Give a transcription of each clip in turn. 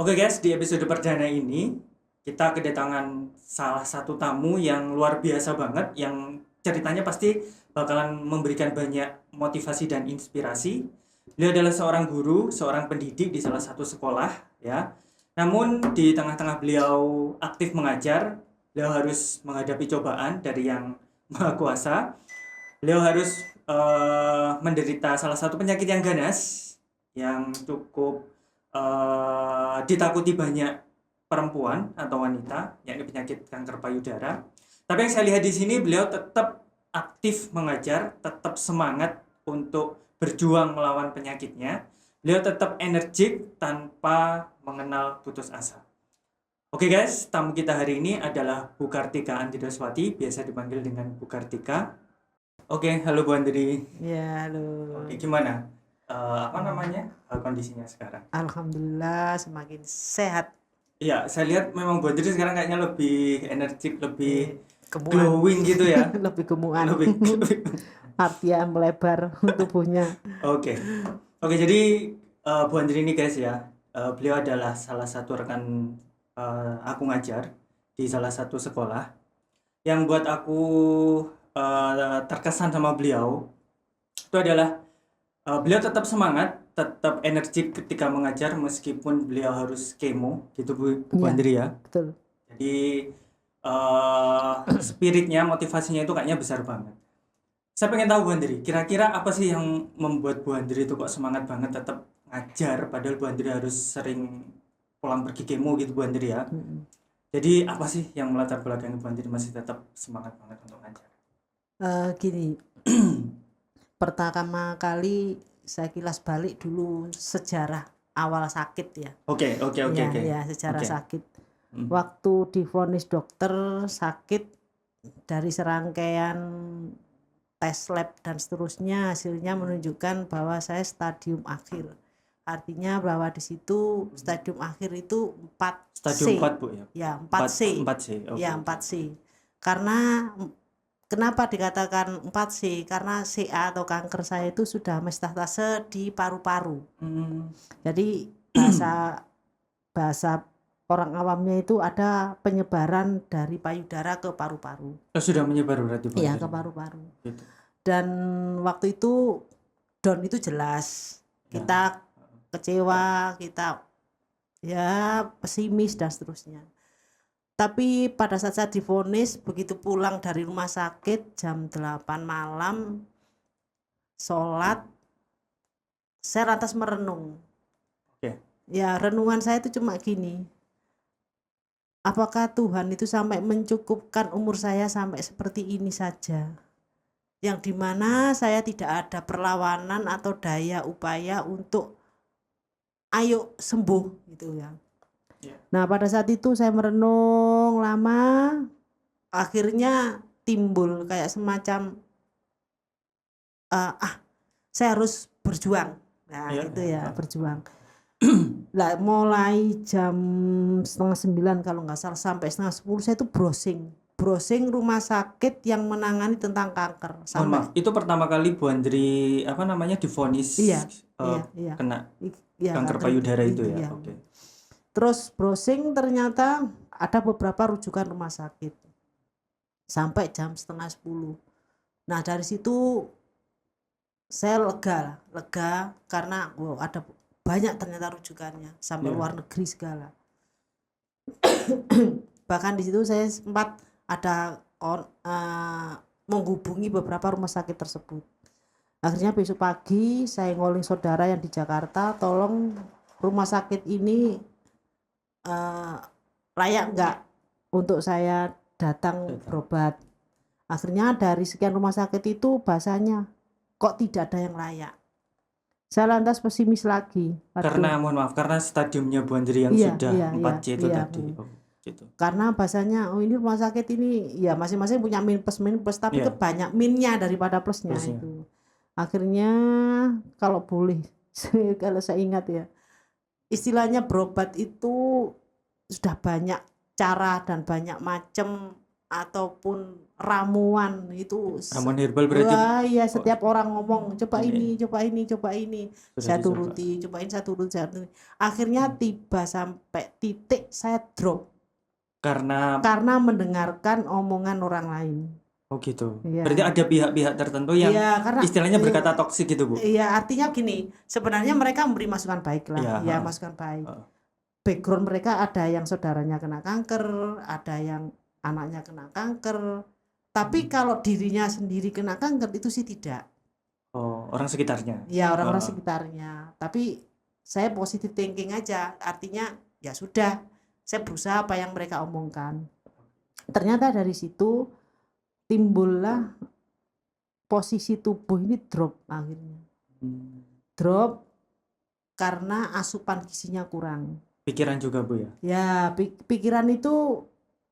Oke guys, di episode perdana ini kita kedatangan salah satu tamu yang luar biasa banget, yang ceritanya pasti bakalan memberikan banyak motivasi dan inspirasi. Beliau adalah seorang guru, seorang pendidik di salah satu sekolah, ya. Namun di tengah-tengah beliau aktif mengajar, beliau harus menghadapi cobaan dari yang Maha Kuasa. Beliau harus menderita salah satu penyakit yang ganas, yang cukup ditakuti banyak perempuan atau wanita, yakni penyakit kanker payudara. Tapi yang saya lihat di sini beliau tetap aktif mengajar, tetap semangat untuk berjuang melawan penyakitnya. Beliau tetap energik tanpa mengenal putus asa. Oke guys, tamu kita hari ini adalah Bu Kartika Andidaswati, biasa dipanggil dengan Bu Kartika. Oke, halo Bu Andri. Ya, halo. Oke, gimana? Kondisinya sekarang? Alhamdulillah semakin sehat. Iya, saya lihat memang Bu Andri sekarang kayaknya lebih energik, lebih Kemuan. glowing gitu ya. Lebih kemuan. Lebih. Artian melebar tubuhnya. Oke, jadi Bu Andri ini guys ya, beliau adalah salah satu rekan aku ngajar di salah satu sekolah. Yang buat aku terkesan sama beliau itu adalah beliau tetap semangat, tetap energik ketika mengajar meskipun beliau harus kemo gitu Bu Iya, Andri ya. betul. Jadi spiritnya, motivasinya itu kayaknya besar banget. Saya pengen tahu Bu Andri, kira-kira apa sih yang membuat Bu Andri itu kok semangat banget tetap ngajar padahal Bu Andri harus sering pulang pergi kemo gitu Bu Andri ya. Jadi apa sih yang melatar belakangi Bu Andri masih tetap semangat banget untuk ngajar? Gini, pertama kali saya kilas balik dulu sejarah awal sakit ya. Oke. Ya, sejarah Oke. sakit. Waktu divonis dokter sakit dari serangkaian tes lab dan seterusnya, hasilnya menunjukkan bahwa saya stadium akhir. Artinya bahwa di situ stadium akhir itu 4C. Stadium 4 Bu ya? Ya, 4C. 4C. Okay. Ya, 4C. Karena kenapa dikatakan 4C? Karena CA atau kanker saya itu sudah metastase di paru-paru. Jadi bahasa orang awamnya itu ada penyebaran dari payudara ke paru-paru. Sudah menyebar berarti Pak? Iya, ke paru-paru. Gitu. Dan waktu itu down itu jelas. Kita kecewa, kita ya pesimis dan seterusnya. Tapi pada saat saya divonis, begitu pulang dari rumah sakit jam 8 malam, sholat, saya lantas merenung. Oke. Ya, renungan saya itu cuma gini. Apakah Tuhan itu sampai mencukupkan umur saya sampai seperti ini saja? Yang dimana saya tidak ada perlawanan atau daya upaya untuk ayo sembuh gitu ya. Nah, pada saat itu saya merenung lama, akhirnya timbul kayak semacam saya harus berjuang. Nah, gitu ya, berjuang. Lah mulai jam 8:30 kalau nggak salah sampai 9:30 saya itu browsing rumah sakit yang menangani tentang kanker. Maaf, itu pertama kali Bu Andri divonis kena kanker payudara itu ya. Oke. Terus browsing ternyata ada beberapa rujukan rumah sakit sampai jam 9:30. Nah, dari situ saya lega karena ada banyak ternyata rujukannya sampai luar negeri segala. Bahkan di situ saya sempat ada menghubungi beberapa rumah sakit tersebut. Akhirnya besok pagi saya ngoling saudara yang di Jakarta, tolong rumah sakit ini layak enggak untuk saya datang berobat. Akhirnya dari sekian rumah sakit itu bahasanya kok tidak ada yang layak. Saya lantas pesimis lagi. Karena karena stadiumnya Bu Andri yang sudah 4C itu tadi. Gitu. Karena bahasanya ini rumah sakit ini ya masing-masing punya min plus tapi banyak minnya daripada plusnya itu. Akhirnya kalau boleh kalau saya ingat ya, istilahnya berobat itu sudah banyak cara dan banyak macam ataupun ramuan itu Ramuan herbal berarti wah iya, oh, setiap orang ngomong coba ini ini, coba ini, coba ini. sudah Saya dicoba. turuti, cobain saya turuti, saya turuti. Akhirnya tiba sampai titik saya drop Karena karena mendengarkan omongan orang lain. oh gitu. Iya. Berarti ada pihak-pihak tertentu yang Iya, karena istilahnya berkata toksik gitu, Bu. iya, artinya gini, sebenarnya mereka memberi masukan baik Iya, lah, ya heeh, masukan baik. heeh. Background mereka ada yang saudaranya kena kanker, ada yang anaknya kena kanker. Tapi kalau dirinya sendiri kena kanker itu sih tidak. Oh, orang sekitarnya. Ya orang-orang Heeh. sekitarnya. Tapi saya positive thinking aja, artinya ya sudah, saya berusaha apa yang mereka omongkan. Ternyata dari situ timbullah posisi tubuh ini drop akhirnya. Hmm. Drop karena asupan gizinya kurang. Pikiran juga, Bu ya. Ya, pikiran itu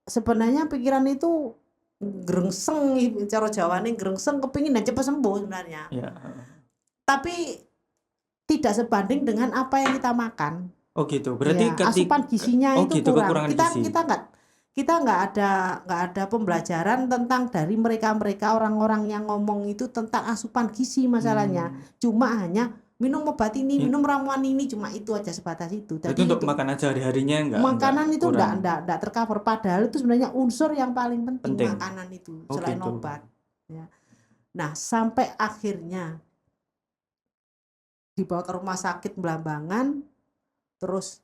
sebenarnya pikiran itu grengseng, cara Jawane grengseng, kepingin dan cepat sembuh sebenarnya. Ya, heeh. Tapi tidak sebanding dengan apa yang kita makan. Oh gitu. Berarti Ya, asupan gizinya oh itu gitu, kurang. kekurangan gizi. Kita nggak ada pembelajaran tentang dari mereka orang-orang yang ngomong itu tentang asupan gizi masalahnya. Cuma hanya minum obat ini, minum ramuan ini, cuma itu aja, sebatas itu. Berarti Jadi untuk makanan sehari-harinya makanan itu kurang. enggak tercover, padahal itu sebenarnya unsur yang paling penting. Penting. Makanan itu Oh selain gitu. obat ya. Nah, sampai akhirnya dibawa ke rumah sakit Belambangan, terus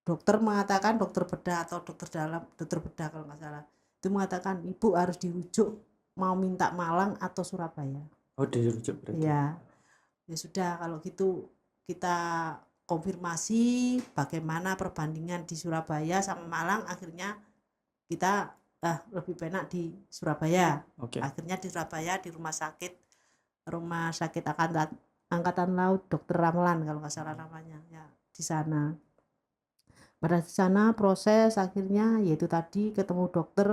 dokter mengatakan, dokter bedah atau dokter bedah kalau nggak salah, itu mengatakan ibu harus dirujuk, mau minta Malang atau Surabaya. Oh, dirujuk berarti. Ya, ya sudah, kalau gitu kita konfirmasi bagaimana perbandingan di Surabaya sama Malang. Akhirnya kita lebih enak di Surabaya. Oke. Akhirnya di Surabaya di rumah sakit Angkatan Laut Dr. Ramlan kalau nggak salah namanya, ya di sana. Pada sana proses akhirnya yaitu tadi ketemu dokter,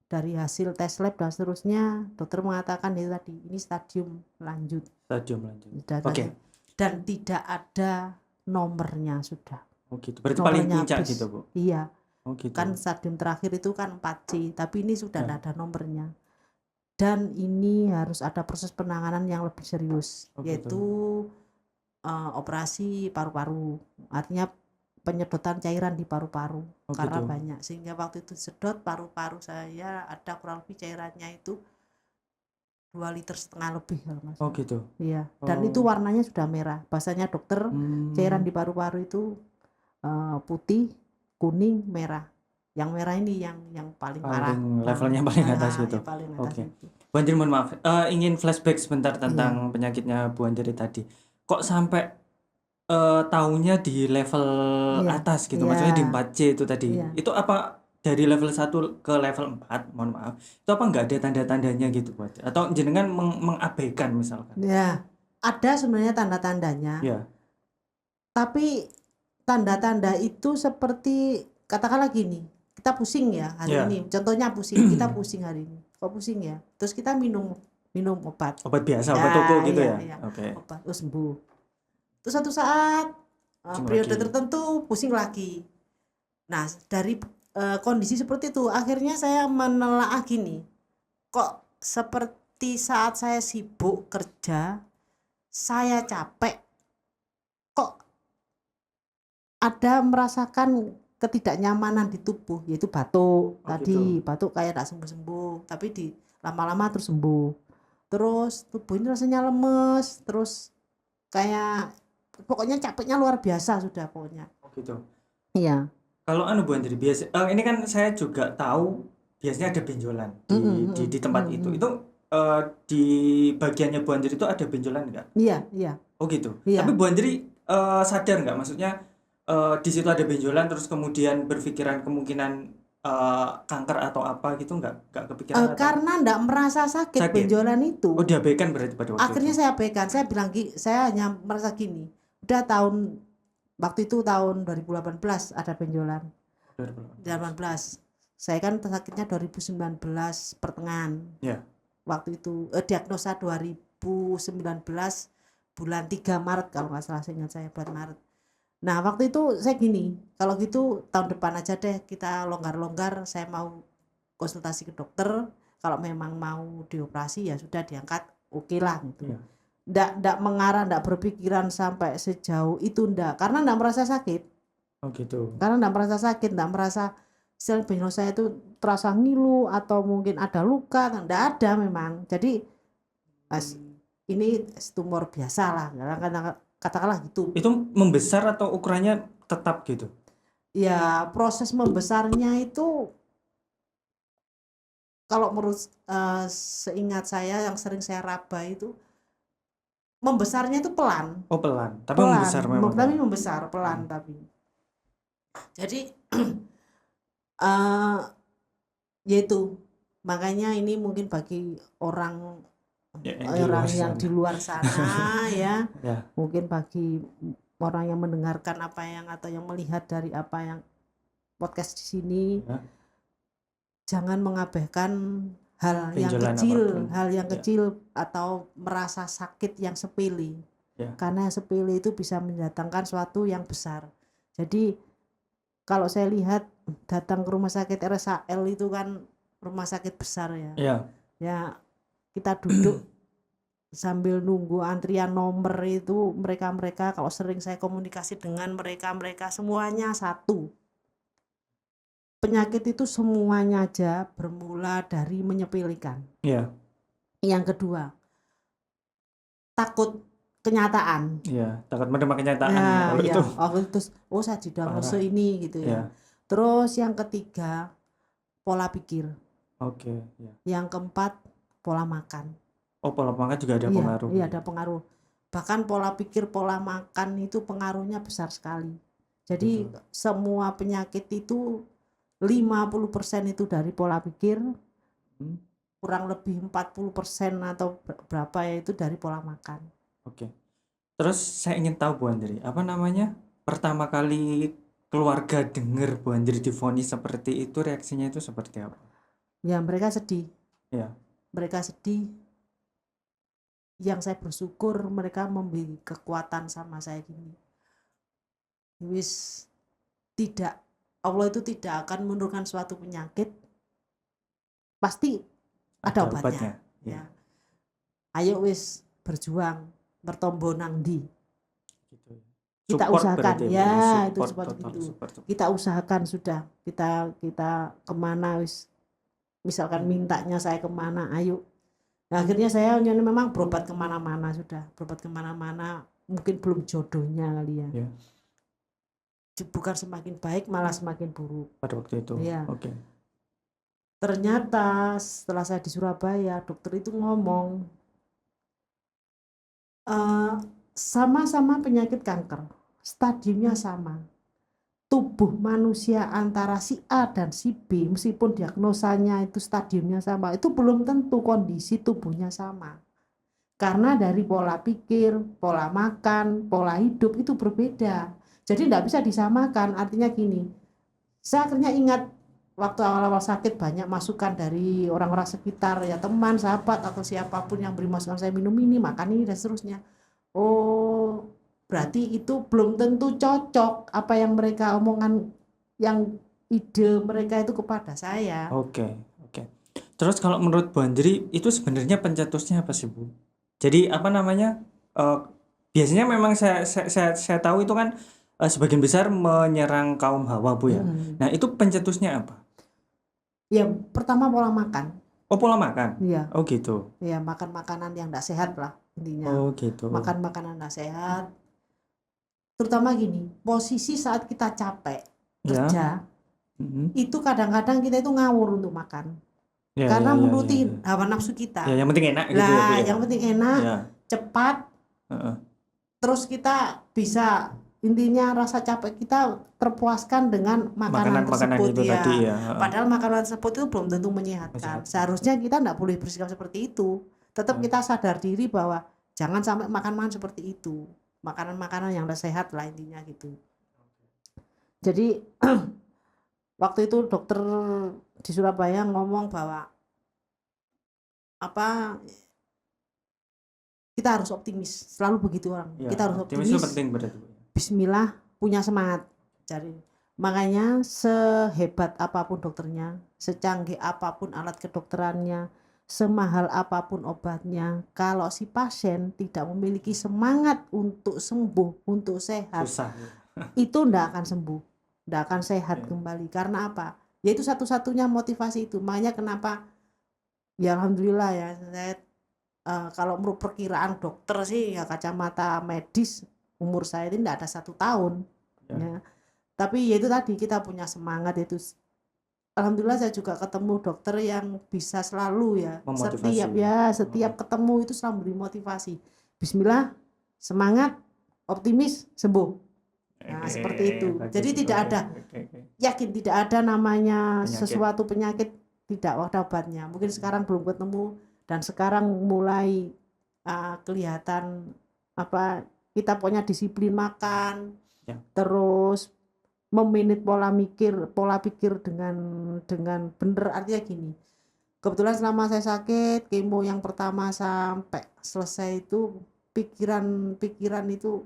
dari hasil tes lab dan seterusnya dokter mengatakan itu tadi ini stadium lanjut. Oke. Dan tidak ada nomornya sudah. Oh gitu. Berarti paling puncak gitu, Bu. Iya. Oh gitu. Kan stadium terakhir itu kan 4C, tapi ini sudah tidak ada nomornya. Dan ini harus ada proses penanganan yang lebih serius, yaitu operasi paru-paru. Artinya penyedotan cairan di paru-paru karena banyak, sehingga waktu itu sedot paru-paru saya ada kurang lebih cairannya itu 2,5 liter lebih kalau Mas. Oh gitu. Iya. Dan itu warnanya sudah merah. Bahasanya dokter, cairan di paru-paru itu putih, kuning, merah. Yang merah ini yang paling parah. Levelnya paling atas gitu. Oke. Bu Anjir, mohon maaf. Ingin flashback sebentar tentang penyakitnya Bu Anjir tadi. Kok sampai tahunya di level atas gitu, maksudnya di 4C itu tadi. Itu apa dari level 1 ke level 4, mohon maaf, itu apa nggak ada tanda-tandanya gitu buat, atau jenengan mengabaikan misalkan? Ya, ada sebenarnya tanda-tandanya. Ya. Tapi tanda-tanda itu seperti katakanlah gini, kita pusing ya hari ini. Contohnya pusing, kita pusing hari ini. Kok pusing ya? Terus kita minum obat. Obat biasa, obat toko gitu ya. Oke. Obat terus sembuh. Terus satu saat periode tertentu pusing lagi. Nah, dari kondisi seperti itu akhirnya saya menelaah gini, kok seperti saat saya sibuk kerja, saya capek, kok ada merasakan ketidaknyamanan di tubuh, yaitu batuk. Tadi batuk kayak tidak sembuh-sembuh, tapi di lama-lama terus sembuh. Terus tubuh ini rasanya lemes, terus kayak pokoknya capeknya luar biasa sudah pokoknya. Oh gitu. Iya. Kalau Bu Andri biasa, ini kan saya juga tahu biasanya ada benjolan di tempat itu. Itu di bagiannya Bu Andri itu ada benjolan nggak? Iya. Oh gitu. Iya. Tapi Bu Andri sadar nggak? Maksudnya di situ ada benjolan terus kemudian berpikiran kemungkinan kanker atau apa gitu, nggak kepikiran? Karena nggak merasa sakit benjolan itu. Oh, diabaikan berarti pada waktu akhirnya itu. Saya abaikan. Saya bilang saya hanya merasa gini. Udah waktu itu tahun 2018 ada benjolan. 2018. Saya kan sakitnya 2019 pertengahan. Ya. Waktu itu diagnosa 2019 bulan 3 Maret kalau nggak salah, ingat saya bulan Maret. Nah, waktu itu saya gini, kalau gitu tahun depan aja deh kita longgar-longgar, saya mau konsultasi ke dokter, kalau memang mau dioperasi ya sudah diangkat, oke lah gitu. Iya. Ndak mengarah, ndak berpikiran sampai sejauh itu ndak, karena ndak merasa sakit. Oh gitu. Karena ndak merasa sakit, ndak merasa sel benjolan saya itu terasa ngilu atau mungkin ada luka, ndak ada memang. Jadi ini tumor biasa lah, katakanlah gitu. Itu membesar atau ukurannya tetap gitu? Ya proses membesarnya itu kalau menurut seingat saya yang sering saya raba itu membesarnya itu pelan, Oh pelan, tapi membesar memang tapi ya. membesar pelan tapi. Jadi eh yaitu makanya ini mungkin bagi orang Ya, di luar yang sana. di luar sana ya, Ya. mungkin bagi orang yang mendengarkan apa yang atau yang melihat dari apa yang podcast di sini, Ya. jangan mengabaikan hal yang Benjolan kecil, apapun. hal yang Ya. kecil atau merasa sakit yang sepele. Ya. Karena yang sepele itu bisa mendatangkan suatu yang besar. Jadi kalau saya lihat datang ke rumah sakit RSAL itu kan rumah sakit besar ya. Ya. Ya kita duduk sambil nunggu antrian nomor itu, mereka kalau sering saya komunikasi dengan mereka semuanya satu. Penyakit itu semuanya aja bermula dari menyepelekan. Ya. Yang kedua, takut kenyataan. Ya, takut menerima kenyataan Ya, kalau ya. itu. Terus saya didiagnosa Parah. ini gitu ya. Ya. Terus yang ketiga, pola pikir. Oke, ya. Yang keempat, pola makan. Oh, pola makan juga ada pengaruh. Iya, ada pengaruh. Bahkan pola pikir, pola makan itu pengaruhnya besar sekali. Jadi semua penyakit itu 50% itu dari pola pikir, kurang lebih 40% atau berapa ya itu dari pola makan. Oke. Terus saya ingin tahu Bu Andri, apa namanya? Pertama kali keluarga dengar Bu Andri divonis seperti itu, reaksinya itu seperti apa? Ya mereka sedih. Ya. Mereka sedih. Yang saya bersyukur mereka memberi kekuatan sama saya gini. Wis tidak, Allah itu tidak akan menurunkan suatu penyakit, pasti ada obatnya. Ya. Ayo wis berjuang, bertombo nang ndi. Gitu. Kita Support usahakan berarti, ya, support, itu seperti total itu. support. Kita usahakan sudah, kita kemana wis, misalkan mintanya saya kemana, ayo. Nah, akhirnya saya memang berobat kemana-mana sudah, berobat kemana-mana, mungkin belum jodohnya kali ya. Ya. Bukan semakin baik, malah semakin buruk. Pada waktu itu. Ya. Oke. Ternyata setelah saya di Surabaya, dokter itu ngomong sama-sama penyakit kanker, stadiumnya sama. Tubuh manusia antara si A dan si B, meskipun diagnosanya itu stadiumnya sama, itu belum tentu kondisi tubuhnya sama. Karena dari pola pikir, pola makan, pola hidup itu berbeda. Jadi tidak bisa disamakan. Artinya gini, saya akhirnya ingat waktu awal-awal sakit banyak masukan dari orang-orang sekitar, ya teman, sahabat atau siapapun yang beri masukan, saya minum ini, makan ini dan seterusnya. Oh, berarti itu belum tentu cocok apa yang mereka omongan, yang ide mereka itu kepada saya. Oke. Terus kalau menurut Bu Andri itu sebenarnya pencetusnya apa sih Bu? Jadi apa namanya? Biasanya memang saya tahu itu kan sebagian besar menyerang kaum Hawa Bu ya. Nah itu pencetusnya apa? Ya pertama pola makan. Oh pola makan. Iya. Oh gitu. Ya makan makanan yang tidak sehat lah intinya. Oh gitu. Makan makanan tidak sehat. Terutama gini, posisi saat kita capek kerja, itu kadang-kadang kita itu ngawur untuk makan. Karena menuruti hawa nafsu kita. Ya, yang penting enak gitu ya, Bu, ya. Yang penting enak, cepat. Terus kita bisa, intinya rasa capek kita terpuaskan dengan makanan tersebut itu ya. tadi ya. Padahal makanan tersebut itu belum tentu menyehatkan. Seharusnya kita tidak boleh bersikap seperti itu. Tetap kita sadar diri bahwa jangan sampai makan seperti itu. Makanan-makanan yang sehat lah intinya gitu. Jadi waktu itu dokter di Surabaya ngomong bahwa kita harus optimis, selalu begitu orang. Ya, kita harus optimis. Penting berarti. Bismillah, punya semangat. Jadi Makanya sehebat apapun dokternya, secanggih apapun alat kedokterannya, semahal apapun obatnya, kalau si pasien tidak memiliki semangat untuk sembuh, untuk sehat, Susah ya. itu ndak akan sembuh, ndak akan sehat Oke. kembali. Karena apa? Ya itu satu-satunya motivasi itu. Makanya kenapa ya alhamdulillah ya saya kalau menurut perkiraan dokter sih ya kacamata medis umur saya ini ndak ada 1 tahun Ya. ya. Tapi ya itu tadi kita punya semangat itu. Alhamdulillah saya juga ketemu dokter yang bisa selalu ya Memotivasi. setiap ketemu itu selalu beri motivasi. Bismillah, semangat, optimis, sembuh. Nah, seperti itu. Bagus. Jadi tidak Oke, ada oke. yakin tidak ada namanya Penyakit. sesuatu penyakit tidak ada obatnya. Mungkin sekarang belum ketemu dan sekarang mulai kelihatan apa kita punya disiplin makan, Ya. terus memanage pola pikir dengan benar. Artinya gini, kebetulan selama saya sakit kemo yang pertama sampai selesai itu pikiran itu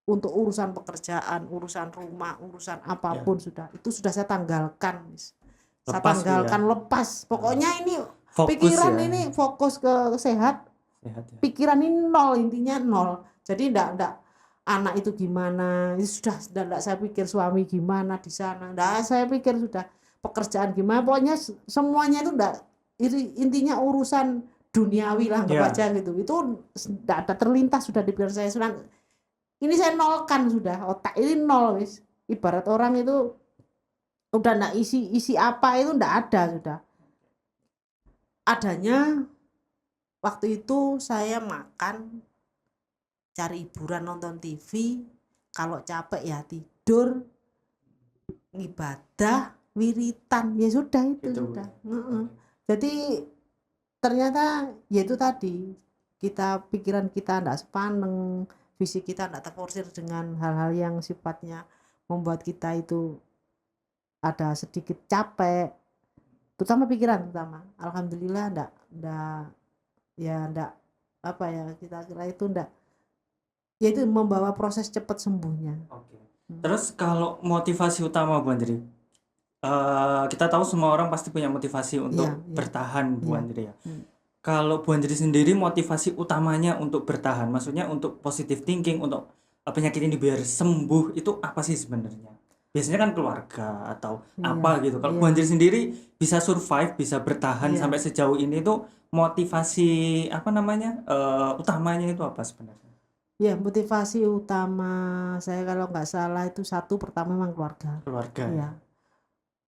untuk urusan pekerjaan, urusan rumah, urusan apapun itu sudah saya tanggalkan, saya Lepas Bu, tanggalkan ya. lepas. Pokoknya ini Fokus pikiran ya. ini fokus ke sehat, Sehat ya. pikiran ini nol, intinya nol. Jadi ndak anak itu gimana, itu sudah ndak saya pikir suami gimana di sana, ndak saya pikir sudah pekerjaan gimana, pokoknya semuanya itu ndak, intinya urusan duniawi lah anggap Ya. aja gitu. Itu ndak ada terlintas sudah di pikiran saya. Sudah ini saya nolkan, sudah otak ini nol wis. Ibarat orang itu udah ndak isi apa itu ndak ada sudah. Adanya waktu itu saya makan, cari hiburan, nonton TV, kalau capek ya tidur, ibadah, wiritan, ya sudah itu Gitu, sudah. Bu. Jadi ternyata ya itu tadi pikiran kita ndak sepaneng, fisik kita ndak terforsir dengan hal-hal yang sifatnya membuat kita itu ada sedikit capek, terutama pikiran terutama. Alhamdulillah ndak apa ya, kita kira itu ndak, yaitu membawa proses cepat sembuhnya. Oke. Terus kalau motivasi utama Bu Andri, kita tahu semua orang pasti punya motivasi untuk Iya. bertahan Bu Iya. Andri ya. Kalau Bu Andri sendiri motivasi utamanya untuk bertahan, maksudnya untuk positive thinking, untuk penyakit ini biar sembuh, itu apa sih sebenarnya? Biasanya kan keluarga atau apa gitu. Kalau Bu Andri sendiri bisa survive, bisa bertahan Iya. sampai sejauh ini itu motivasi utamanya itu apa sebenarnya? Ya, motivasi utama saya kalau nggak salah itu satu, pertama memang keluarga. Keluarga. Iya.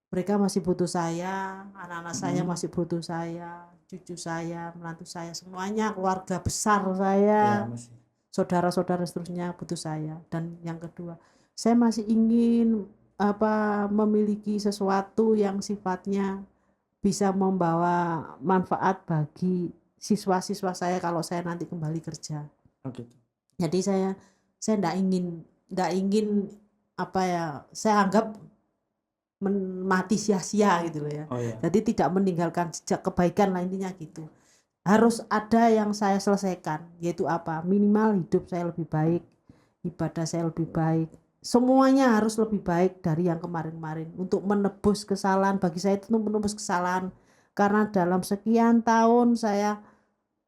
Mereka masih butuh saya, anak-anak saya masih butuh saya, cucu saya, menantu saya, semuanya keluarga besar saya, Ya, masih. saudara-saudara seterusnya butuh saya. Dan yang kedua, saya masih ingin memiliki sesuatu yang sifatnya bisa membawa manfaat bagi siswa-siswa saya kalau saya nanti kembali kerja. Oke. Jadi saya enggak ingin saya anggap mati sia-sia gitu loh ya. Oh ya. Jadi tidak meninggalkan jejak kebaikan lah, intinya gitu. Harus ada yang saya selesaikan, yaitu apa? Minimal hidup saya lebih baik, ibadah saya lebih baik. Semuanya harus lebih baik dari yang kemarin-kemarin untuk menebus kesalahan. Bagi saya itu menebus kesalahan, karena dalam sekian tahun saya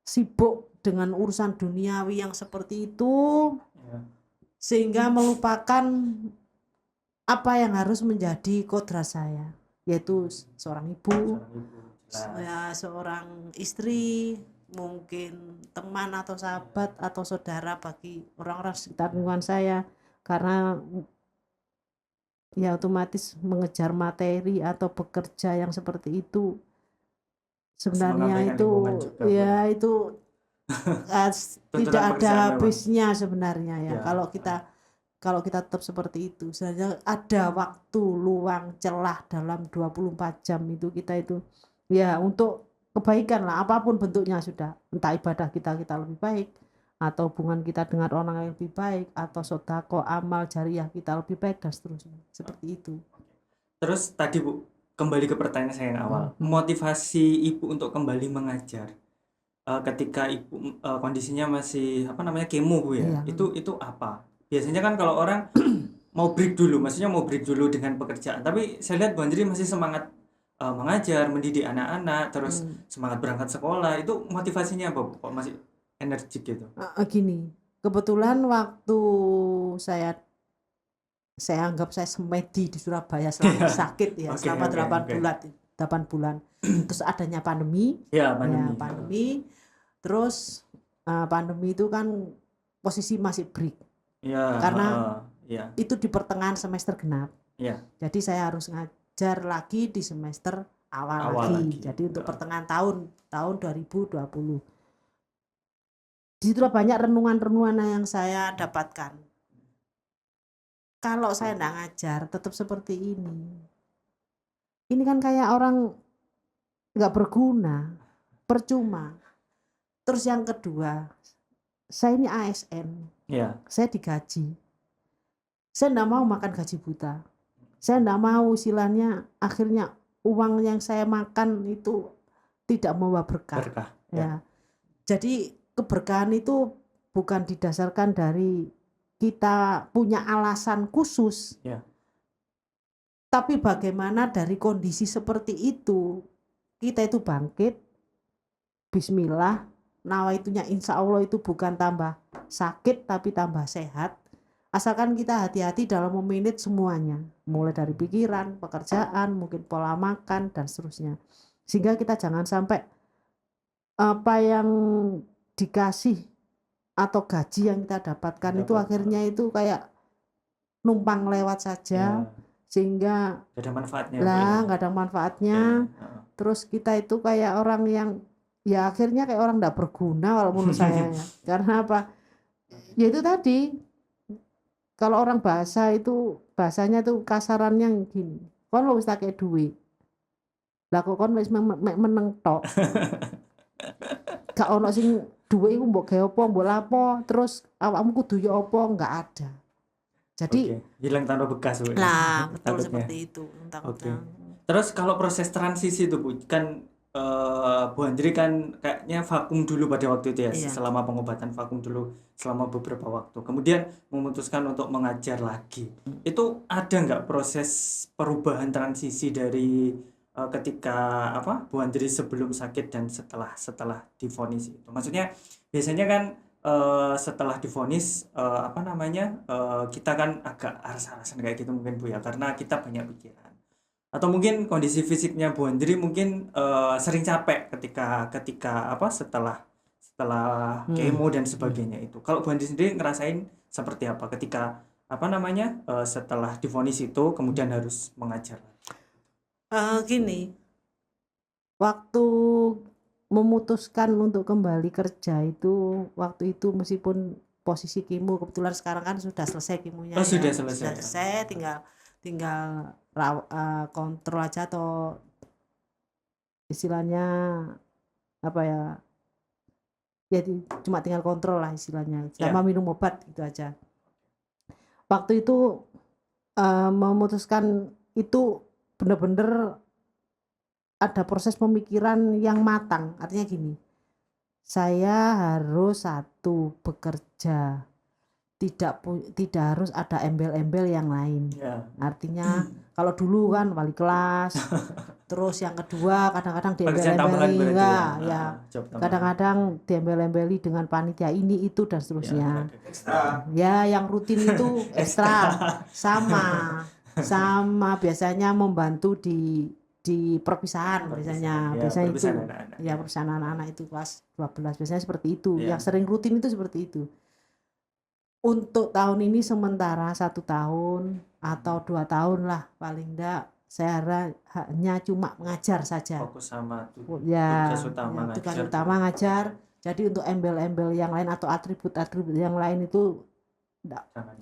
sibuk dengan urusan duniawi yang seperti itu, sehingga melupakan apa yang harus menjadi kodrat saya, yaitu seorang ibu, seorang istri, mungkin teman atau sahabat atau saudara bagi orang-orang sekitar lingkungan saya. Karena ya otomatis mengejar materi atau bekerja yang seperti itu sebenarnya itu ya itu tidak ada habisnya sebenarnya ya. Kalau kita tetap seperti itu, sebenarnya ada waktu luang celah dalam 24 jam itu kita itu ya untuk kebaikan lah, apapun bentuknya sudah, entah ibadah kita lebih baik, atau hubungan kita dengan orang yang lebih baik, atau sedekah amal jariah kita lebih baik, dan seterusnya seperti itu. Terus tadi Bu, kembali ke pertanyaan saya yang awal, motivasi Ibu untuk kembali mengajar ketika Ibu kondisinya masih kemo Bu ya, itu apa? Biasanya kan kalau orang mau break dulu, maksudnya mau break dulu dengan pekerjaan. Tapi saya lihat Bu Andri masih semangat mengajar, mendidik anak-anak, terus semangat berangkat sekolah. Itu motivasinya apa, Bu? Kok masih energik gitu? Gini, kebetulan waktu saya anggap saya semedi di Surabaya selama sakit ya, Oke, selama oke, 8 oke. bulan. 8 bulan. Terus adanya pandemi. Ya, Ya, pandemi. pandemi. Terus pandemi itu kan posisi masih break. Ya, Karena ya, itu di pertengahan semester genap. ya. Jadi saya harus ngajar lagi di semester awal lagi. Jadi untuk pertengahan tahun 2020. Disitulah banyak renungan-renungan yang saya dapatkan. Kalau saya nggak ngajar tetap seperti ini. Ini kan kayak orang nggak berguna, percuma. Terus yang kedua, saya ini ASN, Ya, saya digaji. Saya nggak mau makan gaji buta. Saya nggak mau istilahnya akhirnya uang yang saya makan itu tidak membawa berkah. berkah. Ya. Jadi keberkahan itu bukan didasarkan dari kita punya alasan khusus. Ya. Tapi bagaimana dari kondisi seperti itu kita itu bangkit, bismillah, nawaitunya insya Allah itu bukan tambah sakit tapi tambah sehat. Asalkan kita hati-hati dalam memanage semuanya, mulai dari pikiran, pekerjaan, mungkin pola makan dan seterusnya. Sehingga kita jangan sampai apa yang dikasih atau gaji yang kita dapatkan itu akhirnya itu kayak numpang lewat saja. Ya. Sehingga Gak ada manfaatnya. nggak ada manfaatnya. Terus kita itu kayak orang yang ya akhirnya kayak orang nggak berguna kalau menurut saya ya. Karena apa? Ya itu tadi, kalau orang bahasanya tuh kasarannya gini, kon lo wis take duit lah kok kon wis meneng tok gak ono sing duit iku mbok gawe apa mbok lapo terus awakmu kudu ya apa, nggak ada. Jadi hilang tanpa bekas, Bu. lah betul Takutnya. seperti itu. Oke. Terus kalau proses transisi itu, Bu, kan Bu Andri kan kayaknya vakum dulu pada waktu itu ya, Iya. selama pengobatan vakum dulu selama beberapa waktu. Kemudian memutuskan untuk mengajar lagi. Itu ada nggak proses perubahan transisi dari ketika Bu Andri sebelum sakit dan setelah divonis itu? Maksudnya biasanya kan setelah divonis kita kan agak aras-arasan kayak gitu mungkin, Bu ya, karena kita banyak pikiran. Atau mungkin kondisi fisiknya Bu Andri mungkin sering capek ketika setelah kemo dan sebagainya itu. Kalau Bu Andri sendiri ngerasain seperti apa ketika setelah divonis itu kemudian harus mengajar? Gini, waktu memutuskan untuk kembali kerja itu waktu itu meskipun posisi kemo kebetulan sekarang kan sudah selesai kemonya. Sudah ya. selesai. Sudah selesai, tinggal kontrol aja atau istilahnya apa ya, jadi cuma tinggal kontrol lah istilahnya sama minum obat gitu aja. Waktu itu memutuskan itu benar-benar ada proses pemikiran yang matang. Artinya gini, saya harus bekerja, tidak harus ada embel-embel yang lain. Artinya kalau dulu kan wali kelas, terus yang kedua kadang-kadang diembel-embeli, kadang-kadang diembel-embeli dengan panitia ini itu dan seterusnya. Ya, yang rutin itu ekstra, sama biasanya membantu di perpisahan biasanya itu ya, perpisahan anak-anak itu kelas 12 biasanya seperti itu. Yang sering rutin itu seperti itu. Untuk tahun ini sementara 1 tahun atau 2 tahun lah paling enggak, saya hanya cuma mengajar saja. Fokus sama tugas utama ngajar. Jadi untuk embel-embel yang lain atau atribut-atribut yang lain itu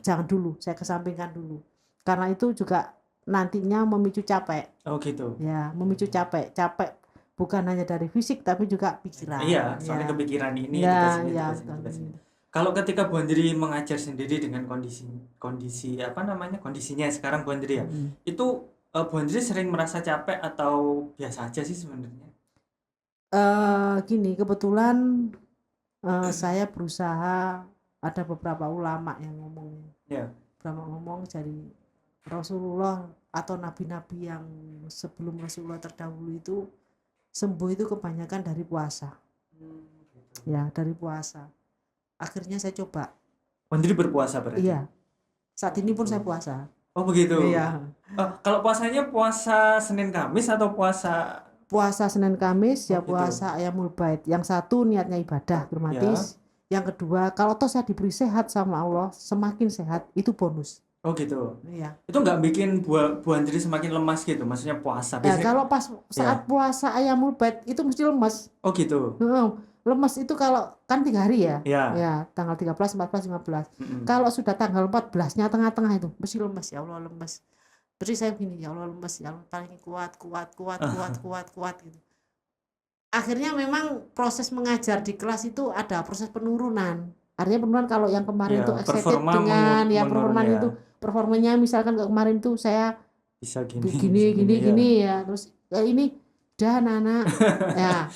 jangan dulu, saya kesampingkan dulu. Karena itu juga nantinya memicu capek. Oh gitu. Ya, memicu capek bukan hanya dari fisik tapi juga pikiran. Iya, soalnya kepikiran ini tugas ini. Kalau ketika Bu Andri mengajar sendiri dengan kondisinya sekarang Bu Andri ya, itu Bu Andri sering merasa capek atau biasa aja sih sebenarnya? Gini, kebetulan saya berusaha, ada beberapa ulama yang ngomongnya. Brahma ngomong dari Rasulullah atau nabi-nabi yang sebelum Rasulullah terdahulu itu sembuh itu kebanyakan dari puasa. Ya, dari puasa. Akhirnya saya coba. Oh, jadi berpuasa berarti? Iya. Saat ini pun saya puasa. Oh begitu. Iya. Kalau puasanya puasa Senin Kamis atau puasa? Puasa Senin Kamis ya gitu. puasa Ayamul Bait. Yang satu niatnya ibadah otomatis. Yang kedua kalau toh saya diberi sehat sama Allah, semakin sehat itu bonus. Oh gitu. Iya. Itu nggak bikin Bu Andri semakin lemas gitu? Maksudnya puasa. Ya, kalau pas saat puasa Ayamul Bait itu mesti lemas. Oh gitu. Lemas itu kalau kan 3 hari ya. Iya. Ya, tanggal 13, 14, 15. Kalau sudah tanggal 14-nya tengah-tengah itu mesti lemas, ya Allah lemas. Terus saya gini, ya Allah lemas, ya Allah paling kuat gitu. Akhirnya memang proses mengajar di kelas itu ada proses penurunan. Artinya penurunan kalau yang kemarin itu excited dengan performan itu performanya misalkan kemarin tuh saya bisa gini ya. Terus ini udah anak-anak ya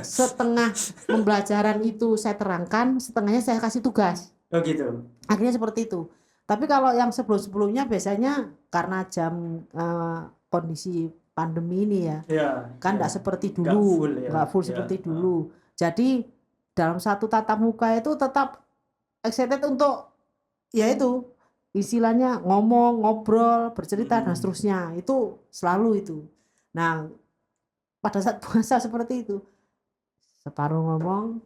setengah pembelajaran itu saya terangkan, setengahnya saya kasih tugas. Oh gitu. Akhirnya seperti itu. Tapi kalau yang sebelum-sebelumnya biasanya karena jam kondisi pandemi ini ya, kan enggak seperti dulu, enggak full seperti dulu. Jadi dalam satu tatap muka itu tetap excited untuk ya itu istilahnya ngomong, ngobrol, bercerita dan seterusnya. Itu selalu itu. Nah, pada saat puasa seperti itu separuh ngomong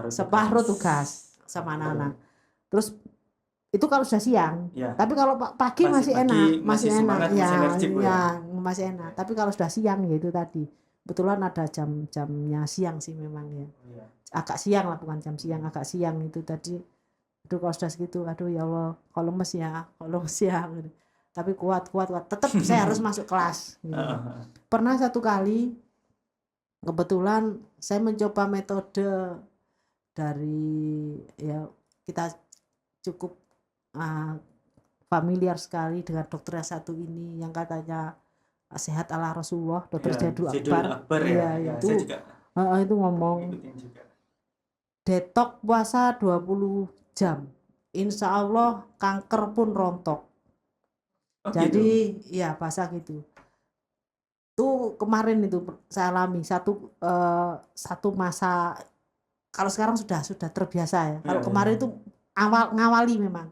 separuh tugas sama anak-anak. Terus itu kalau sudah siang tapi kalau pagi masih enak, masih enak ya, masih enak. Tapi kalau sudah siang ya itu tadi kebetulan ada jamnya siang sih memang ya, agak siang lah, bukan jam siang, agak siang itu tadi. Aduh kalau sudah segitu, aduh ya Allah kalau lemes ya gitu. Tapi kuat tetap saya harus masuk kelas gitu. Pernah satu kali kebetulan saya mencoba metode dari ya kita cukup familiar sekali dengan dokter yang satu ini yang katanya sehat ala Rasulullah, dokter Jadul Akbar ya, itu ngomong detok puasa 20 jam insya Allah kanker pun rontok. Jadi gitu. Ya bahasa gitu. Tuh kemarin itu saya alami satu masa. Kalau sekarang sudah terbiasa ya. Kalau kemarin itu ngawali memang.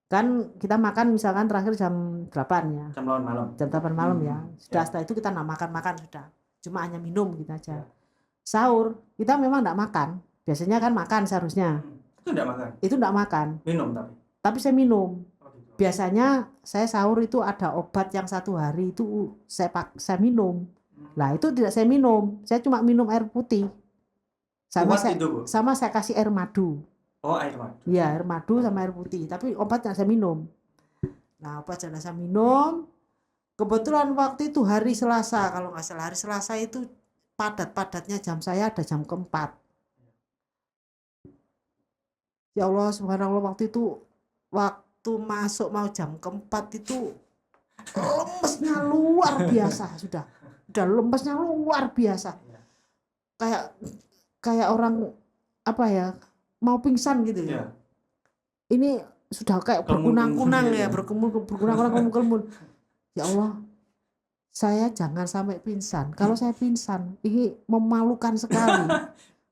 Kan kita makan misalkan terakhir jam 8 ya. Jam 8 malam ya. Sudah setelah itu kita enggak makan sudah. Cuma hanya minum gitu aja. Sahur kita memang enggak makan. Biasanya kan makan seharusnya. Itu enggak makan. Itu enggak makan. Minum tapi saya minum. Biasanya saya sahur itu ada obat yang 1 hari itu saya minum. Nah itu tidak saya minum, saya cuma minum air putih. Sama saya kasih air madu. Oh air madu. Iya air madu sama air putih. Tapi obatnya saya minum. Nah obat yang saya minum. Kebetulan waktu itu hari Selasa, kalau nggak salah hari Selasa itu padatnya jam saya ada jam keempat. Ya Allah subhanallah waktu itu masuk mau jam keempat itu lemesnya luar biasa sudah lemesnya luar biasa kayak orang apa ya mau pingsan gitu ya. Ini sudah kayak berkunang-kunang ya, berkunang-kunang. Ya Allah saya jangan sampai pingsan. Kalau saya pingsan ini memalukan sekali.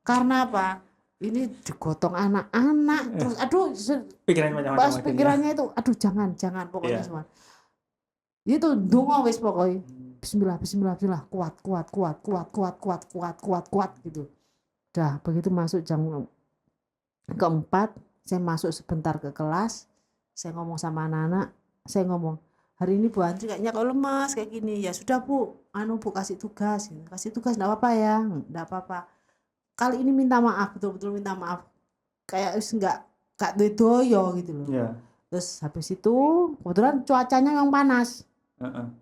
Karena apa? Ini digotong anak-anak terus aduh pikirannya itu aduh jangan pokoknya semua itu dongo wis pokoknya bismillah kuat gitu. Dah begitu masuk jam keempat saya masuk sebentar ke kelas, saya ngomong sama anak-anak, saya ngomong hari ini Bu Andri kayaknya kok lemas kayak gini. Ya sudah Bu, Bu kasih tugas enggak apa-apa ya, enggak apa-apa. Kali ini minta maaf, betul-betul minta maaf. Kayak enggak doyo gitu loh. Terus habis itu kebetulan cuacanya memang panas.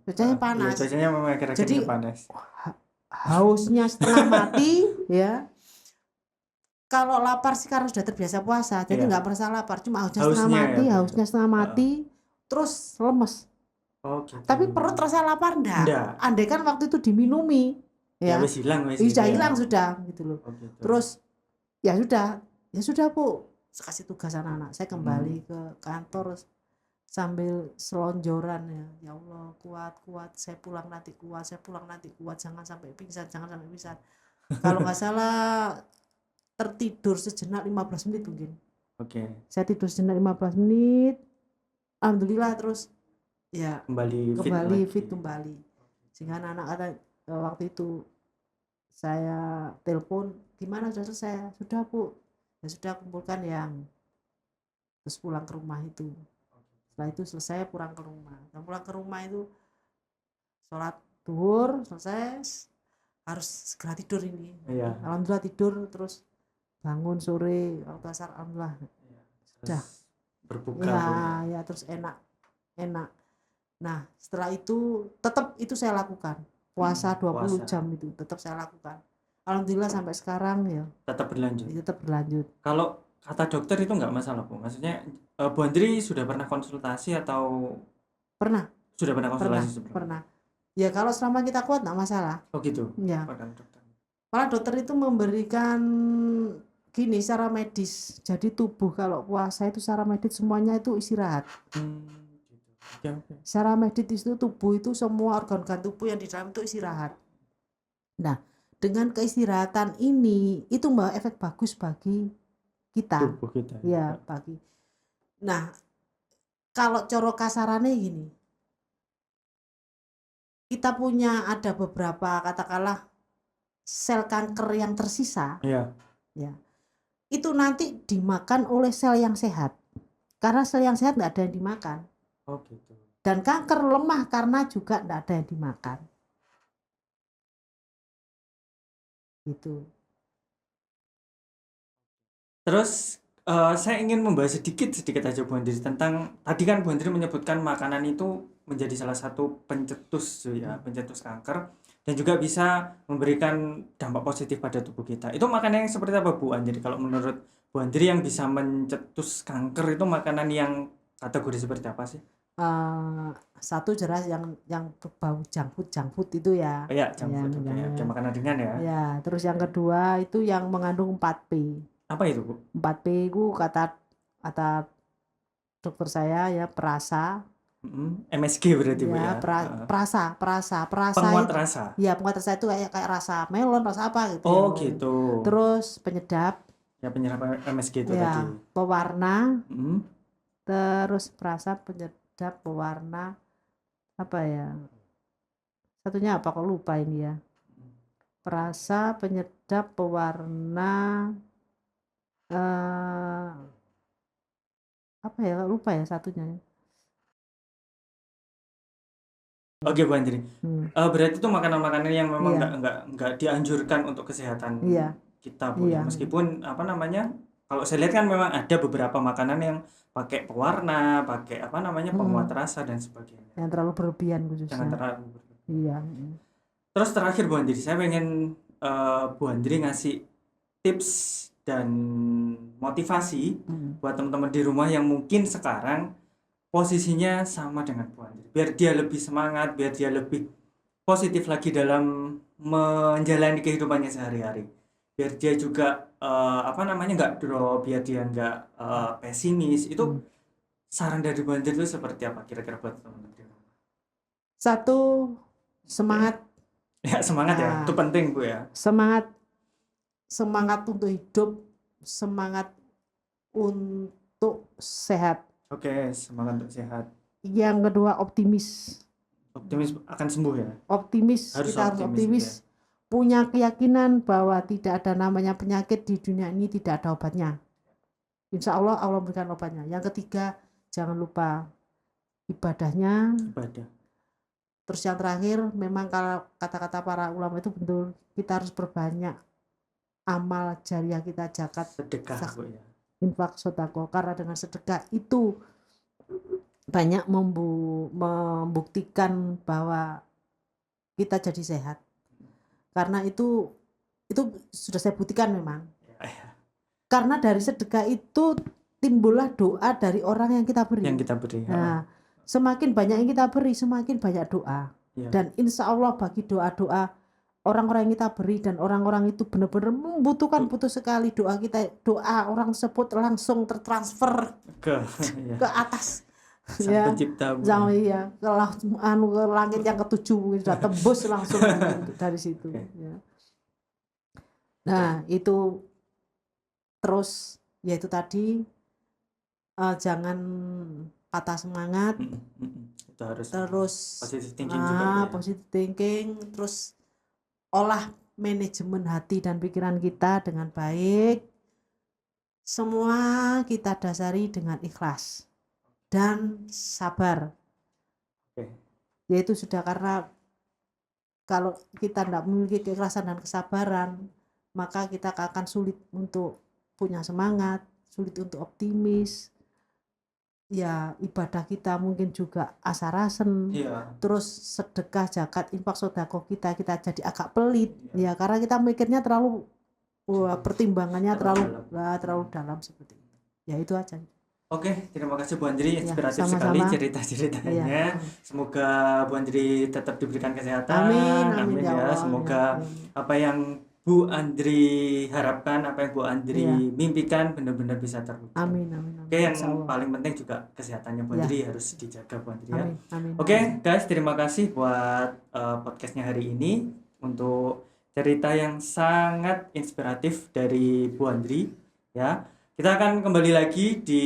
Cuacanya panas. Cuacanya memang kira-kira panas. Hausnya setengah mati ya. Kalau lapar sih karena sudah terbiasa puasa, jadi enggak merasa lapar, cuma hausnya setengah mati, terus lemes. Gitu. Tapi perut terasa lapar enggak? Andai kan waktu itu diminumi. Ya hilang sudah gitu loh. Gitu. Terus ya sudah Bu, kasih tugas anak-anak. Saya kembali ke kantor sambil selonjoran ya. Ya Allah, kuat, saya pulang nanti kuat, jangan sampai pingsan. Kalau nggak salah tertidur sejenak 15 menit mungkin. Oke. Saya tidur sejenak 15 menit. Alhamdulillah terus ya Kembali fit lagi. kembali. Sehingga anak-anak kata waktu itu saya telepon, gimana sudah selesai? Sudah Bu, ya sudah kumpulkan yang, terus pulang ke rumah itu. Setelah itu selesai pulang ke rumah. Dan pulang ke rumah itu sholat duhur selesai, harus segera tidur ini. Iya. Alhamdulillah tidur, terus bangun sore waktu asar, alhamdulillah sudah Berbuka. ya terus enak. Nah setelah itu tetap itu saya lakukan, puasa 20 jam itu tetap saya lakukan. Alhamdulillah sampai sekarang ya Tetap berlanjut. Kalau kata dokter itu nggak masalah Bu, maksudnya Bu Andri sudah pernah konsultasi atau sudah pernah konsultasi sebelumnya? Pernah. Ya kalau selama kita kuat nggak masalah. Oh gitu. Ya. Dokter. Malah dokter itu memberikan gini secara medis. Jadi tubuh kalau puasa itu secara medis semuanya itu istirahat. Gitu. Okay. Secara medis itu tubuh itu semua organ-organ tubuh yang di dalam itu istirahat. Nah, dengan keistirahatan ini itu membawa efek bagus bagi kita. Tubuh kita. Ya, bagi. Nah, kalau coro kasarannya gini. Kita punya ada beberapa katakanlah sel kanker yang tersisa. Iya. Ya. Itu nanti dimakan oleh sel yang sehat. Karena sel yang sehat enggak ada yang dimakan. Oh gitu. Dan kanker lemah karena juga enggak ada yang dimakan. Gitu. Terus saya ingin membahas sedikit aja Bu Andri tentang tadi kan Bu Andri menyebutkan makanan itu menjadi salah satu pencetus kanker dan juga bisa memberikan dampak positif pada tubuh kita. Itu makanan yang seperti apa Bu Andri? Kalau menurut Bu Andri yang bisa mencetus kanker itu makanan yang kategori seperti apa sih? Satu jelas yang berbau junk food itu ya. Oh ya, junk food. Oke, makanan ringan ya. Ya, terus yang kedua itu yang mengandung 4P. Apa itu Bu? 4P itu kata dokter saya ya perasa. MSG berarti Bu ya. Perasa. Penguat rasa. Iya, penguat rasa itu kayak rasa melon, rasa apa gitu. Oh gitu. Terus penyedap. Ya penyedap MSG itu ya, tadi. Pewarna. Terus perasa, penyedap, pewarna. Apa ya? Satunya apa kok lupa ini ya. Perasa, penyedap, pewarna. Apa ya lupa ya satunya. Oke Bu Andri. Berarti itu makanan-makanan yang memang nggak dianjurkan untuk kesehatan kita Bu. Ya. Meskipun kalau saya lihat kan memang ada beberapa makanan yang pakai pewarna, pakai penguat rasa dan sebagainya. Yang terlalu berlebihan khususnya. Jangan terlalu berlebihan. Iya. Terus terakhir Bu Andri, saya pengen Bu Andri ngasih tips dan motivasi buat teman-teman di rumah yang mungkin sekarang posisinya sama dengan Bu Andri, biar dia lebih semangat, biar dia lebih positif lagi dalam menjalani kehidupannya sehari-hari, biar dia juga nggak drop, biar dia nggak pesimis. Itu saran dari Bu Andri itu seperti apa kira-kira buat teman-teman di rumah? Satu, semangat. Ya semangat ya, itu penting Bu ya. Semangat untuk hidup, semangat untuk sehat. Oke, semangat untuk sehat. Yang kedua optimis akan sembuh ya. Kita harus optimis. Ya. Punya keyakinan bahwa tidak ada namanya penyakit di dunia ini tidak ada obatnya. Insya Allah memberikan obatnya. Yang ketiga, jangan lupa ibadah. Terus yang terakhir, memang kalau kata-kata para ulama itu betul, kita harus perbanyak amal jariah kita, zakat, sedekah Bu ya. Infak, sedekah, karena dengan sedekah itu banyak membuktikan bahwa kita jadi sehat. Karena itu sudah saya buktikan memang. Karena dari sedekah itu timbullah doa dari orang yang kita beri. Nah, semakin banyak yang kita beri, semakin banyak doa. Dan insya Allah bagi doa-doa orang-orang yang kita beri dan orang-orang itu benar-benar membutuhkan, butuh sekali doa kita, doa orang tersebut langsung tertransfer ke ke ya, atas sang ya, pencipta bumi. sama iya ke langit yang ketujuh mungkin sudah tembus langsung dari situ Oke. ya. Nah itu terus yaitu tadi jangan patah semangat, Itu harus terus positive thinking juga Bu, ya. positive thinking, terus olah manajemen hati dan pikiran kita dengan baik. Semua kita dasari dengan ikhlas dan sabar. Oke. Yaitu sudah, karena kalau kita tidak memiliki keikhlasan dan kesabaran, maka kita akan sulit untuk punya semangat, sulit untuk optimis. Ya, ibadah kita mungkin juga asarasen. Iya. Terus sedekah, zakat, infak, sedekah kita jadi agak pelit. Iya. Ya, karena kita mikirnya terlalu pertimbangannya terlalu dalam seperti itu. Ya itu aja. Oke, terima kasih Bu Andri, Ya, inspiratif sama-sama. sekali cerita-ceritanya. Iya. Semoga Bu Andri tetap diberikan kesehatan. Amin ya Allah. Semoga Ya. apa yang Bu Andri harapkan, apa yang Bu Andri Iya. mimpikan benar-benar bisa terwujud. Amin. Oke, yang Insya Allah. paling penting juga kesehatannya Bu Ya. Andri harus dijaga Bu Andri ya. Amin. Oke, guys, terima kasih buat podcastnya hari ini untuk cerita yang sangat inspiratif dari Bu Andri ya. Kita akan kembali lagi di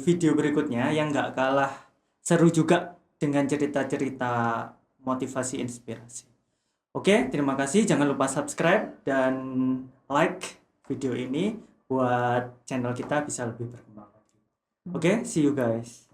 video berikutnya yang nggak kalah seru juga dengan cerita-cerita motivasi inspirasi. Oke, terima kasih. Jangan lupa subscribe dan like video ini buat channel kita bisa lebih berkembang lagi. Oke, see you guys.